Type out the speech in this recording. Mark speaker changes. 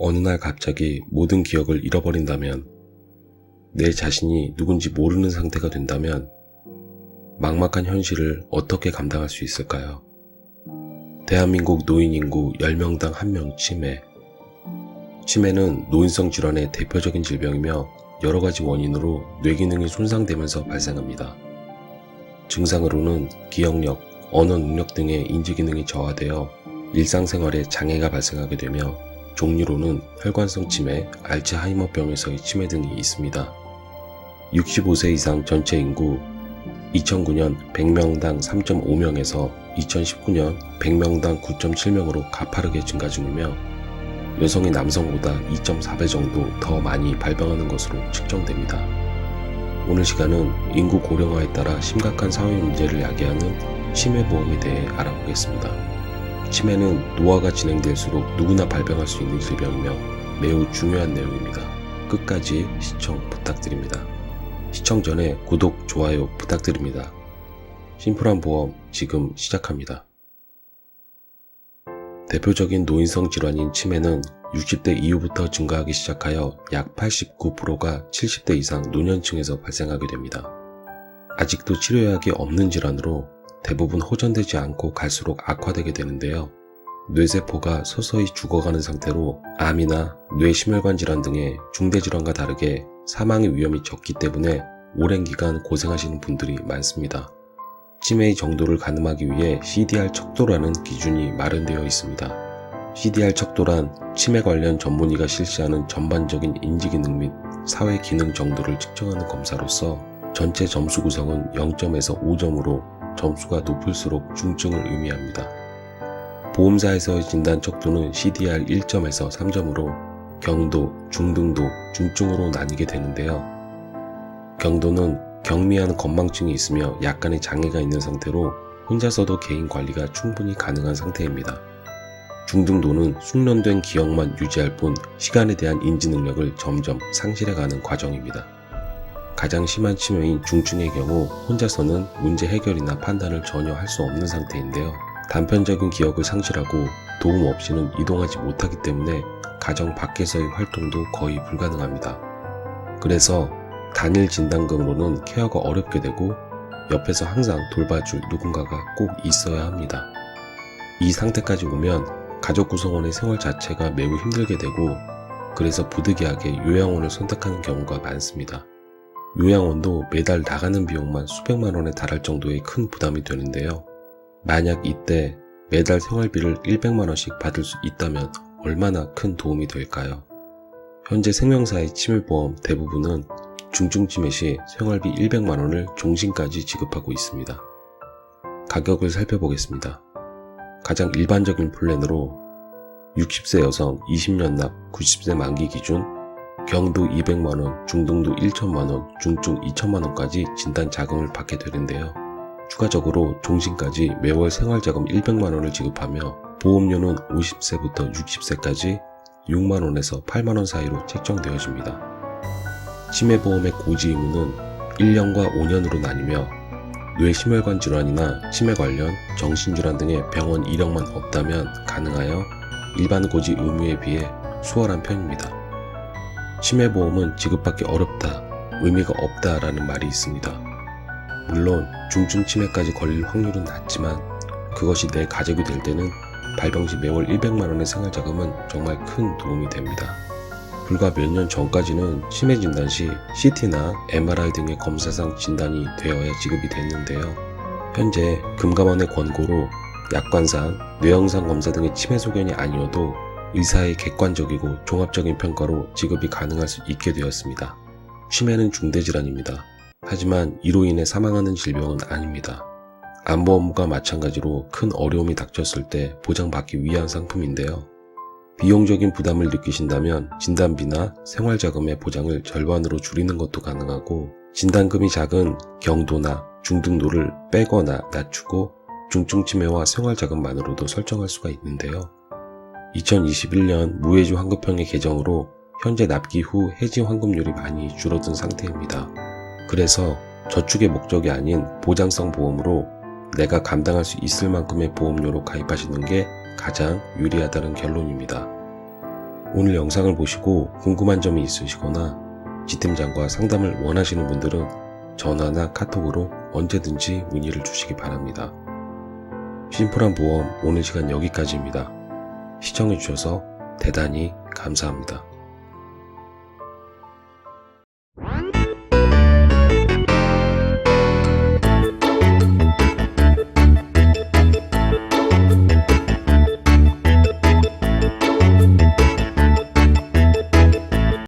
Speaker 1: 어느 날 갑자기 모든 기억을 잃어버린다면, 내 자신이 누군지 모르는 상태가 된다면 막막한 현실을 어떻게 감당할 수 있을까요? 대한민국 노인 인구 10명당 1명 치매. 치매는 노인성 질환의 대표적인 질병이며 여러가지 원인으로 뇌기능이 손상되면서 발생합니다. 증상으로는 기억력, 언어 능력 등의 인지기능이 저하되어 일상생활에 장애가 발생하게 되며 종류로는 혈관성 치매, 알츠하이머병에서의 치매 등이 있습니다. 65세 이상 전체 인구 2009년 100명당 3.5명에서 2019년 100명당 9.7명으로 가파르게 증가 중이며 여성이 남성보다 2.4배 정도 더 많이 발병하는 것으로 측정됩니다. 오늘 시간은 인구 고령화에 따라 심각한 사회 문제를 야기하는 치매보험에 대해 알아보겠습니다. 치매는 노화가 진행될수록 누구나 발병할 수 있는 질병이며 매우 중요한 내용입니다. 끝까지 시청 부탁드립니다. 시청 전에 구독, 좋아요 부탁드립니다. 심플한 보험 지금 시작합니다. 대표적인 노인성 질환인 치매는 60대 이후부터 증가하기 시작하여 약 89%가 70대 이상 노년층에서 발생하게 됩니다. 아직도 치료약이 없는 질환으로 대부분 호전되지 않고 갈수록 악화되게 되는데요. 뇌세포가 서서히 죽어가는 상태로 암이나 뇌심혈관 질환 등의 중대질환과 다르게 사망의 위험이 적기 때문에 오랜 기간 고생하시는 분들이 많습니다. 치매의 정도를 가늠하기 위해 CDR 척도라는 기준이 마련되어 있습니다. CDR 척도란 치매 관련 전문의가 실시하는 전반적인 인지기능 및 사회기능 정도를 측정하는 검사로서 전체 점수 구성은 0점에서 5점으로 점수가 높을수록 중증을 의미합니다. 보험사에서의 진단 척도는 CDR 1점에서 3점으로 경도, 중등도, 중증으로 나뉘게 되는데요. 경도는 경미한 건망증이 있으며 약간의 장애가 있는 상태로 혼자서도 개인 관리가 충분히 가능한 상태입니다. 중등도는 숙련된 기억만 유지할 뿐 시간에 대한 인지 능력을 점점 상실해가는 과정입니다. 가장 심한 치매인 중증의 경우 혼자서는 문제 해결이나 판단을 전혀 할 수 없는 상태인데요. 단편적인 기억을 상실하고 도움 없이는 이동하지 못하기 때문에 가정 밖에서의 활동도 거의 불가능합니다. 그래서 단일 진단금으로는 케어가 어렵게 되고 옆에서 항상 돌봐줄 누군가가 꼭 있어야 합니다. 이 상태까지 오면 가족 구성원의 생활 자체가 매우 힘들게 되고 그래서 부득이하게 요양원을 선택하는 경우가 많습니다. 요양원도 매달 나가는 비용만 수백만 원에 달할 정도의 큰 부담이 되는데요. 만약 이때 매달 생활비를 100만 원씩 받을 수 있다면 얼마나 큰 도움이 될까요? 현재 생명사의 치매보험 대부분은 중증 치매 시 생활비 100만 원을 종신까지 지급하고 있습니다. 가격을 살펴보겠습니다. 가장 일반적인 플랜으로 60세 여성 20년 납 90세 만기 기준 경도 200만원, 중등도 1천만원, 중증 2천만원까지 진단 자금을 받게 되는데요. 추가적으로 종신까지 매월 생활자금 100만원을 지급하며 보험료는 50세부터 60세까지 6만원에서 8만원 사이로 책정되어집니다. 치매보험의 고지 의무는 1년과 5년으로 나뉘며 뇌심혈관 질환이나 치매 관련 정신질환 등의 병원 이력만 없다면 가능하여 일반 고지 의무에 비해 수월한 편입니다. 치매보험은 지급받기 어렵다, 의미가 없다라는 말이 있습니다. 물론 중증 치매까지 걸릴 확률은 낮지만 그것이 내 가족이 될 때는 발병 시 매월 100만원의 생활자금은 정말 큰 도움이 됩니다. 불과 몇 년 전까지는 치매 진단 시 CT나 MRI 등의 검사상 진단이 되어야 지급이 됐는데요. 현재 금감원의 권고로 약관상, 뇌영상 검사 등의 치매 소견이 아니어도 의사의 객관적이고 종합적인 평가로 지급이 가능할 수 있게 되었습니다. 치매는 중대질환입니다. 하지만 이로 인해 사망하는 질병은 아닙니다. 암보험과 마찬가지로 큰 어려움이 닥쳤을 때 보장받기 위한 상품인데요. 비용적인 부담을 느끼신다면 진단비나 생활자금의 보장을 절반으로 줄이는 것도 가능하고 진단금이 작은 경도나 중등도를 빼거나 낮추고 중증 치매와 생활자금만으로도 설정할 수가 있는데요. 2021년 무해지 환급형의 개정으로 현재 납기 후 해지 환급률이 많이 줄어든 상태입니다. 그래서 저축의 목적이 아닌 보장성 보험으로 내가 감당할 수 있을 만큼의 보험료로 가입하시는 게 가장 유리하다는 결론입니다. 오늘 영상을 보시고 궁금한 점이 있으시거나 지팀장과 상담을 원하시는 분들은 전화나 카톡으로 언제든지 문의를 주시기 바랍니다. 심플한 보험 오늘 시간 여기까지입니다. 시청해주셔서 대단히 감사합니다.